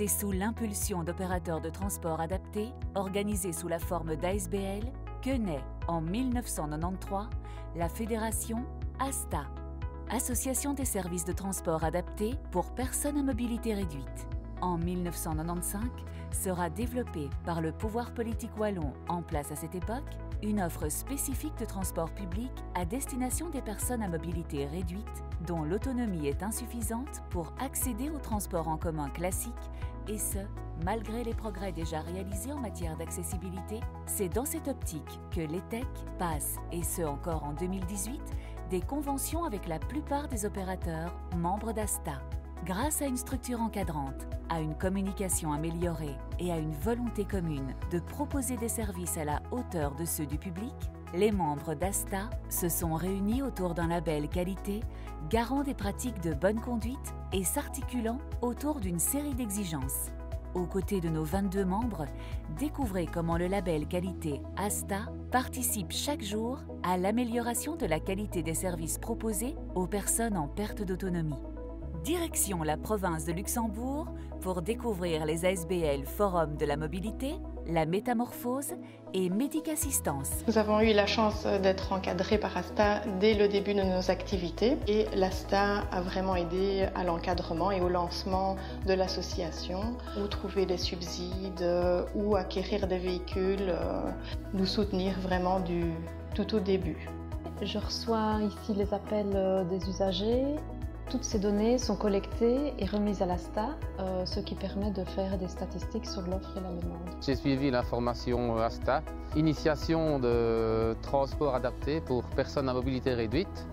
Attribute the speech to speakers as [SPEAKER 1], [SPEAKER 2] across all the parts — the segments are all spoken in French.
[SPEAKER 1] C'est sous l'impulsion d'opérateurs de transport adaptés, organisés sous la forme d'ASBL, que naît, en 1993, la fédération ASTA, Association des services de transport adaptés pour personnes à mobilité réduite. En 1995, sera développée par le pouvoir politique wallon en place à cette époque une offre spécifique de transport public à destination des personnes à mobilité réduite dont l'autonomie est insuffisante pour accéder au transport en commun classique, et ce, malgré les progrès déjà réalisés en matière d'accessibilité. C'est dans cette optique que l'ETEC passe, et ce encore en 2018, des conventions avec la plupart des opérateurs membres d'ASTA. Grâce à une structure encadrante, à une communication améliorée et à une volonté commune de proposer des services à la hauteur de ceux du public, les membres d'ASTA se sont réunis autour d'un label qualité, garant des pratiques de bonne conduite et s'articulant autour d'une série d'exigences. Aux côtés de nos 22 membres, découvrez comment le label qualité ASTA participe chaque jour à l'amélioration de la qualité des services proposés aux personnes en perte d'autonomie. Direction la province de Luxembourg pour découvrir les ASBL Forum de la mobilité, la métamorphose et Médicassistance.
[SPEAKER 2] Nous avons eu la chance d'être encadrés par ASTA dès le début de nos activités et l'ASTA a vraiment aidé à l'encadrement et au lancement de l'association, où trouver des subsides, ou acquérir des véhicules, nous soutenir vraiment du tout au début.
[SPEAKER 3] Je reçois ici les appels des usagers. Toutes ces données sont collectées et remises à l'ASTA, ce qui permet de faire des statistiques sur l'offre et la demande.
[SPEAKER 4] J'ai suivi la formation ASTA, initiation de transport adapté pour personnes à mobilité réduite.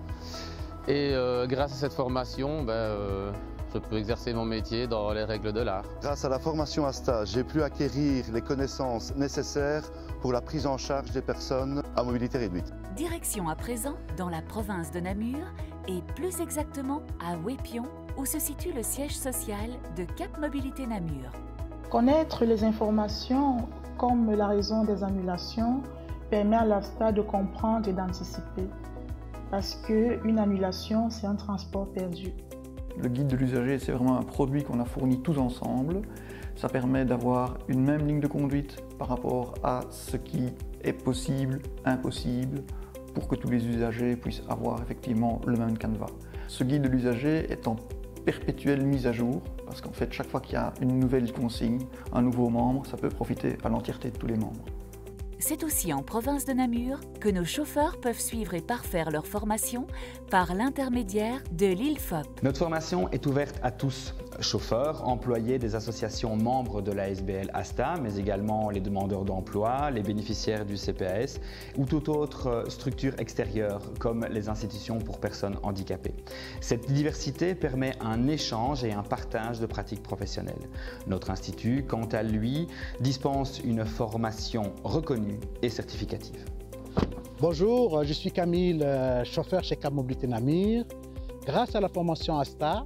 [SPEAKER 4] Et grâce à cette formation, je peux exercer mon métier dans les règles de l'art.
[SPEAKER 5] Grâce à la formation ASTA, j'ai pu acquérir les connaissances nécessaires pour la prise en charge des personnes à mobilité réduite.
[SPEAKER 1] Direction à présent dans la province de Namur et plus exactement à Wépion, où se situe le siège social de Cap Mobilité Namur.
[SPEAKER 6] Connaître les informations comme la raison des annulations permet à l'ASTA de comprendre et d'anticiper. Parce qu'une annulation, c'est un transport perdu.
[SPEAKER 7] Le guide de l'usager, c'est vraiment un produit qu'on a fourni tous ensemble. Ça permet d'avoir une même ligne de conduite par rapport à ce qui est possible, impossible, pour que tous les usagers puissent avoir effectivement le même canevas. Ce guide de l'usager est en perpétuelle mise à jour, parce qu'en fait, chaque fois qu'il y a une nouvelle consigne, un nouveau membre, ça peut profiter à l'entièreté de tous les membres.
[SPEAKER 1] C'est aussi en province de Namur que nos chauffeurs peuvent suivre et parfaire leur formation par l'intermédiaire de l'ILFOP.
[SPEAKER 8] Notre formation est ouverte à tous, chauffeurs, employés des associations membres de l'ASBL ASTA, mais également les demandeurs d'emploi, les bénéficiaires du CPAS ou toute autre structure extérieure comme les institutions pour personnes handicapées. Cette diversité permet un échange et un partage de pratiques professionnelles. Notre institut, quant à lui, dispense une formation reconnue et certificative.
[SPEAKER 9] Bonjour, je suis Camille, chauffeur chez Cap Mobilité Namur. Grâce à la formation ASTA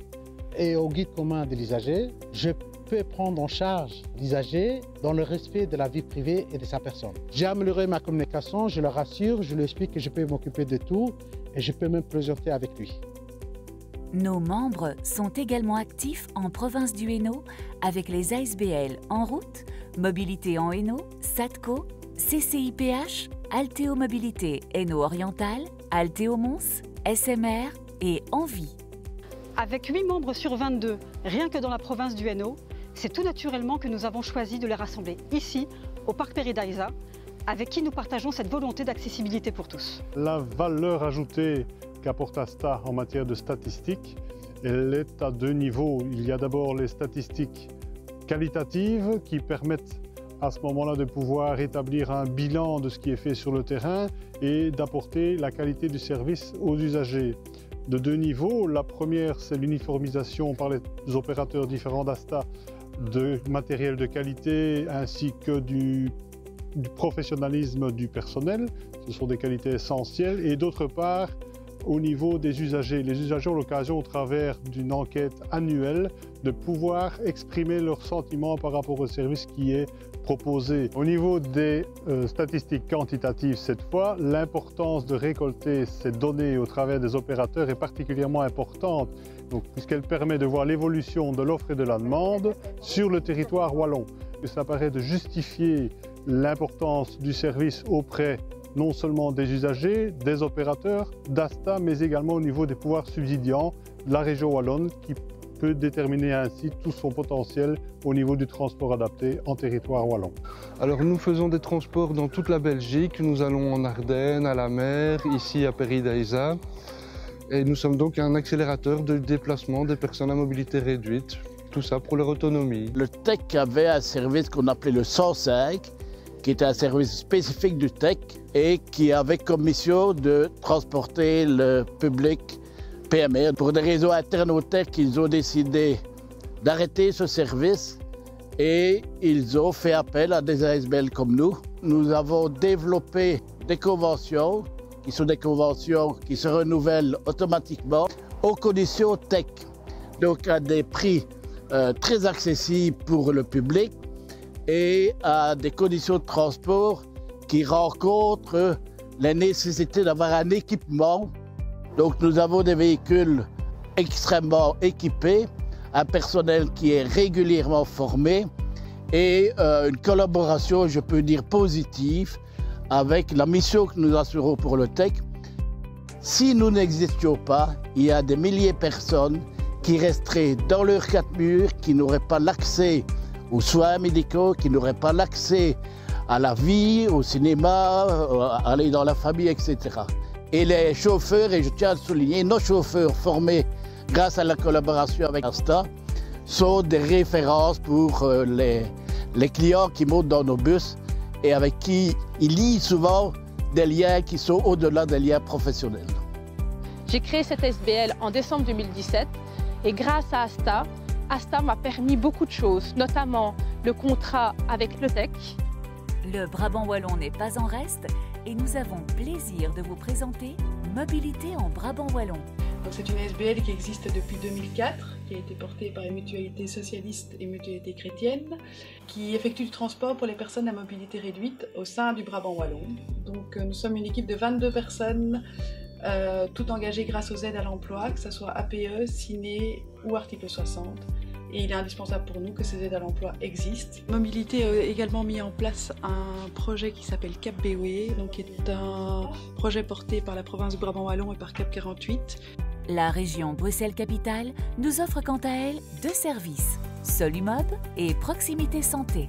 [SPEAKER 9] et au guide commun de l'usager, je peux prendre en charge l'usager dans le respect de la vie privée et de sa personne. J'ai amélioré ma communication, je le rassure, je lui explique que je peux m'occuper de tout et je peux même plaisanter avec lui.
[SPEAKER 1] Nos membres sont également actifs en province du Hainaut avec les ASBL En Route, Mobilité en Hainaut, SATCO, CCIPH, Altéo Mobilité Hainaut Oriental, Altéo Mons, SMR et Envie.
[SPEAKER 10] Avec 8 membres sur 22, rien que dans la province du Hainaut, c'est tout naturellement que nous avons choisi de les rassembler ici, au Parc Péridaïsa, avec qui nous partageons cette volonté d'accessibilité pour tous.
[SPEAKER 11] La valeur ajoutée qu'apporte ASTA en matière de statistiques, elle est à deux niveaux. Il y a d'abord les statistiques qualitatives qui permettent à ce moment-là de pouvoir établir un bilan de ce qui est fait sur le terrain et d'apporter la qualité du service aux usagers. De deux niveaux, la première c'est l'uniformisation par les opérateurs différents d'ASTA de matériel de qualité ainsi que du professionnalisme du personnel. Ce sont des qualités essentielles. Et d'autre part, au niveau des usagers. Les usagers ont l'occasion, au travers d'une enquête annuelle, de pouvoir exprimer leurs sentiments par rapport au service qui est proposé. Au niveau des statistiques quantitatives cette fois, l'importance de récolter ces données au travers des opérateurs est particulièrement importante, puisqu'elle permet de voir l'évolution de l'offre et de la demande sur le territoire wallon. Et ça paraît de justifier l'importance du service auprès non seulement des usagers, des opérateurs, d'Asta, mais également au niveau des pouvoirs subsidiants de la région wallonne qui peut déterminer ainsi tout son potentiel au niveau du transport adapté en territoire wallon.
[SPEAKER 12] Alors nous faisons des transports dans toute la Belgique, nous allons en Ardennes, à la mer, ici à Péry-d'Aïsa. Et nous sommes donc un accélérateur de déplacement des personnes à mobilité réduite, tout ça pour leur autonomie.
[SPEAKER 13] Le TEC avait un service qu'on appelait le 105, qui était un service spécifique du TEC et qui avait comme mission de transporter le public PME. Pour des raisons internes au TEC, ils ont décidé d'arrêter ce service et ils ont fait appel à des ASBL comme nous. Nous avons développé des conventions qui sont des conventions qui se renouvellent automatiquement aux conditions TEC, donc à des prix très accessibles pour le public et à des conditions de transport qui rencontrent la nécessité d'avoir un équipement. Donc nous avons des véhicules extrêmement équipés, un personnel qui est régulièrement formé et une collaboration, je peux dire, positive avec la mission que nous assurons pour le TEC. Si nous n'existions pas, il y a des milliers de personnes qui resteraient dans leurs quatre murs, qui n'auraient pas l'accès aux soins médicaux, qui n'auraient pas l'accès à la vie, au cinéma, à aller dans la famille, etc. Et les chauffeurs, et je tiens à le souligner, nos chauffeurs formés grâce à la collaboration avec Asta, sont des références pour les clients qui montent dans nos bus et avec qui ils lient souvent des liens qui sont au-delà des liens professionnels.
[SPEAKER 14] J'ai créé cette SBL en décembre 2017 et grâce à Asta, Asta m'a permis beaucoup de choses, notamment le contrat avec le TEC.
[SPEAKER 1] Le Brabant wallon n'est pas en reste et nous avons plaisir de vous présenter Mobilité en Brabant wallon.
[SPEAKER 2] C'est une SBL qui existe depuis 2004, qui a été portée par une mutualité socialiste et mutualité chrétienne, qui effectue du transport pour les personnes à mobilité réduite au sein du Brabant wallon. Donc nous sommes une équipe de 22 personnes, toutes engagées grâce aux aides à l'emploi, que ce soit APE, Ciné ou Article 60. Et il est indispensable pour nous que ces aides à l'emploi existent. Mobilité a également mis en place un projet qui s'appelle Cap BOE, donc qui est un projet porté par la province du Brabant wallon et par Cap 48.
[SPEAKER 1] La région Bruxelles-Capitale nous offre quant à elle deux services, Solumob et Proximité Santé.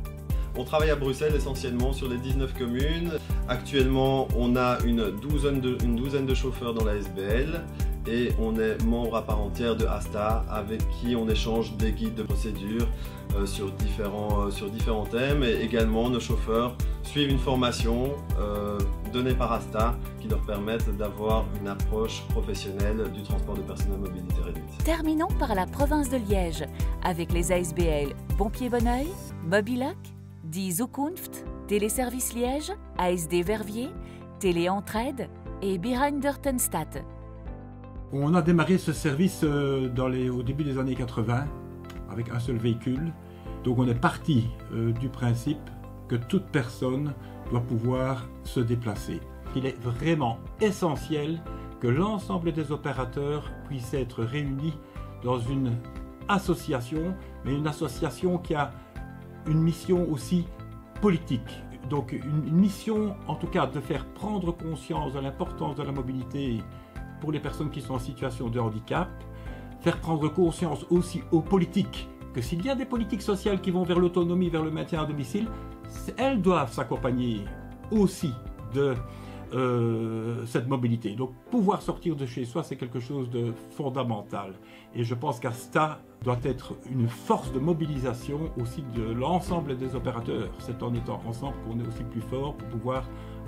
[SPEAKER 15] On travaille à Bruxelles essentiellement sur les 19 communes. Actuellement, on a une douzaine de chauffeurs dans la SBL et on est membre à part entière de Asta avec qui on échange des guides de procédure sur différents thèmes et également nos chauffeurs suivent une formation donnée par Asta qui leur permettent d'avoir une approche professionnelle du transport de personnes à mobilité réduite.
[SPEAKER 1] Terminons par la province de Liège avec les ASBL Bonpied-Bonneuil, Mobiloc, Die Zukunft, Téléservice Liège, ASD Verviers, Télé Entraide et Behindertenstadt.
[SPEAKER 16] On a démarré ce service au début des années 80 avec un seul véhicule. Donc on est parti du principe que toute personne doit pouvoir se déplacer. Il est vraiment essentiel que l'ensemble des opérateurs puissent être réunis dans une association, mais une association qui a une mission aussi politique. Donc une mission en tout cas de faire prendre conscience de l'importance de la mobilité pour les personnes qui sont en situation de handicap, faire prendre conscience aussi aux politiques que s'il y a des politiques sociales qui vont vers l'autonomie, vers le maintien à domicile, elles doivent s'accompagner aussi de cette mobilité. Donc pouvoir sortir de chez soi, c'est quelque chose de fondamental. Et je pense qu'Asta doit être une force de mobilisation aussi de l'ensemble des opérateurs. C'est en étant ensemble qu'on est aussi plus fort pour pouvoir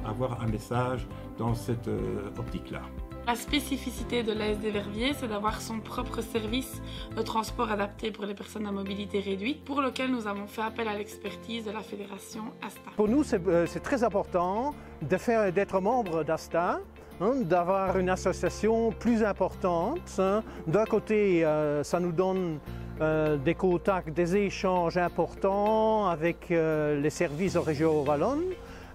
[SPEAKER 16] avoir un message dans cette optique-là.
[SPEAKER 17] La spécificité de l'ASD Verviers, c'est d'avoir son propre service de transport adapté pour les personnes à mobilité réduite, pour lequel nous avons fait appel à l'expertise de la fédération Asta.
[SPEAKER 18] Pour nous, c'est très important d'être membre d'Asta d'avoir une association plus importante. D'un côté, ça nous donne des contacts, des échanges importants avec les services de région wallonne.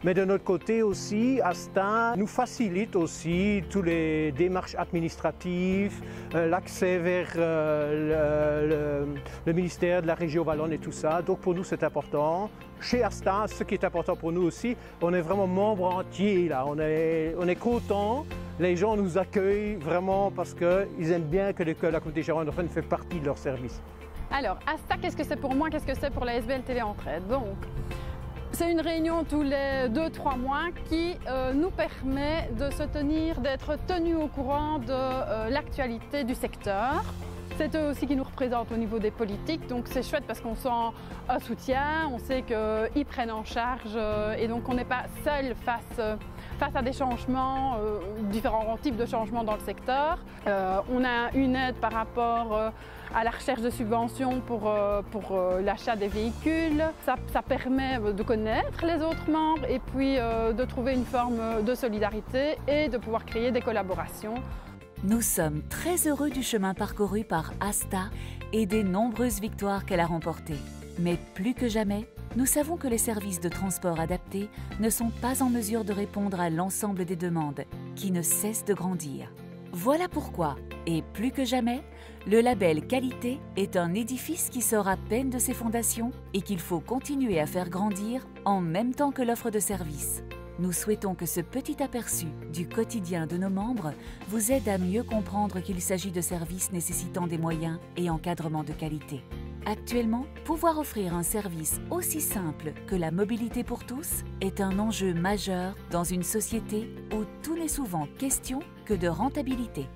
[SPEAKER 18] Mais de notre côté aussi, ASTA nous facilite aussi toutes les démarches administratives, l'accès vers le ministère de la région wallonne et tout ça. Donc pour nous c'est important. Chez ASTA, ce qui est important pour nous aussi, on est vraiment membre entier là. On est content. Les gens nous accueillent vraiment parce qu'ils aiment bien que la communauté germanophone fait partie de leur service.
[SPEAKER 19] Alors, ASTA, qu'est-ce que c'est pour moi? Qu'est-ce que c'est pour la SBL Téléentraide? Donc, c'est une réunion tous les 2-3 mois qui nous permet de se tenir, d'être tenus au courant de l'actualité du secteur. C'est eux aussi qui nous représentent au niveau des politiques, donc c'est chouette parce qu'on sent un soutien, on sait qu'ils prennent en charge et donc on n'est pas seul face à des changements, différents types de changements dans le secteur. On a une aide par rapport à la recherche de subventions pour l'achat des véhicules. Ça permet de connaître les autres membres et puis de trouver une forme de solidarité et de pouvoir créer des collaborations.
[SPEAKER 1] Nous sommes très heureux du chemin parcouru par ASTA et des nombreuses victoires qu'elle a remportées. Mais plus que jamais, nous savons que les services de transport adaptés ne sont pas en mesure de répondre à l'ensemble des demandes, qui ne cessent de grandir. Voilà pourquoi, et plus que jamais, le label Qualité est un édifice qui sort à peine de ses fondations et qu'il faut continuer à faire grandir en même temps que l'offre de services. Nous souhaitons que ce petit aperçu du quotidien de nos membres vous aide à mieux comprendre qu'il s'agit de services nécessitant des moyens et encadrement de qualité. Actuellement, pouvoir offrir un service aussi simple que la mobilité pour tous est un enjeu majeur dans une société où tout n'est souvent question que de rentabilité.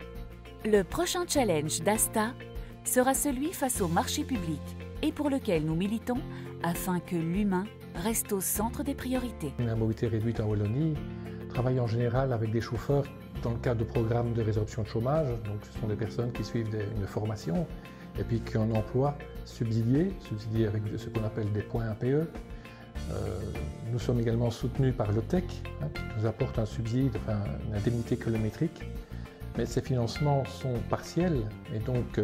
[SPEAKER 1] Le prochain challenge d'ASTA sera celui face au marché public et pour lequel nous militons afin que l'humain reste au centre des priorités.
[SPEAKER 20] La mobilité réduite en Wallonie travaille en général avec des chauffeurs dans le cadre de programmes de résorption de chômage. Donc ce sont des personnes qui suivent une formation et puis qui ont un emploi subsidié avec ce qu'on appelle des points APE. Nous sommes également soutenus par l'OTEC, qui nous apporte un subside, une indemnité kilométrique. Mais ces financements sont partiels et donc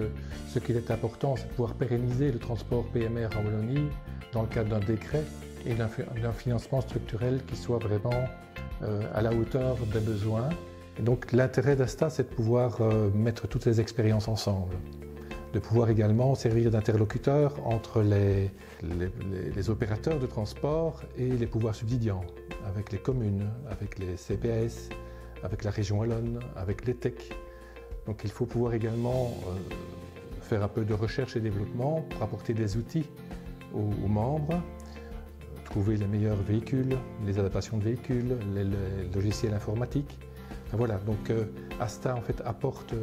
[SPEAKER 20] ce qui est important, c'est de pouvoir pérenniser le transport PMR en Wallonie dans le cadre d'un décret et d'un financement structurel qui soit vraiment à la hauteur des besoins. Et donc l'intérêt d'ASTA, c'est de pouvoir mettre toutes ces expériences ensemble, de pouvoir également servir d'interlocuteur entre les opérateurs de transport et les pouvoirs subsidiants, avec les communes, avec les CPAS, avec la région wallonne, avec les TEC. Donc il faut pouvoir également faire un peu de recherche et développement pour apporter des outils aux membres, trouver les meilleurs véhicules, les adaptations de véhicules, les logiciels informatiques. Voilà, donc ASTA en fait apporte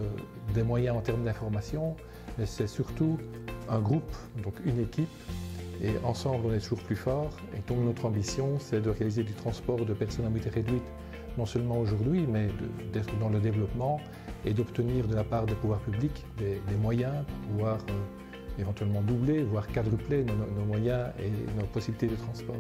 [SPEAKER 20] des moyens en termes d'information, mais c'est surtout un groupe, donc une équipe, et ensemble on est toujours plus fort. Et donc notre ambition, c'est de réaliser du transport de personnes à mobilité réduite, non seulement aujourd'hui, mais d'être dans le développement et d'obtenir de la part des pouvoirs publics des moyens pour pouvoir éventuellement doubler, voire quadrupler nos moyens et nos possibilités de transport.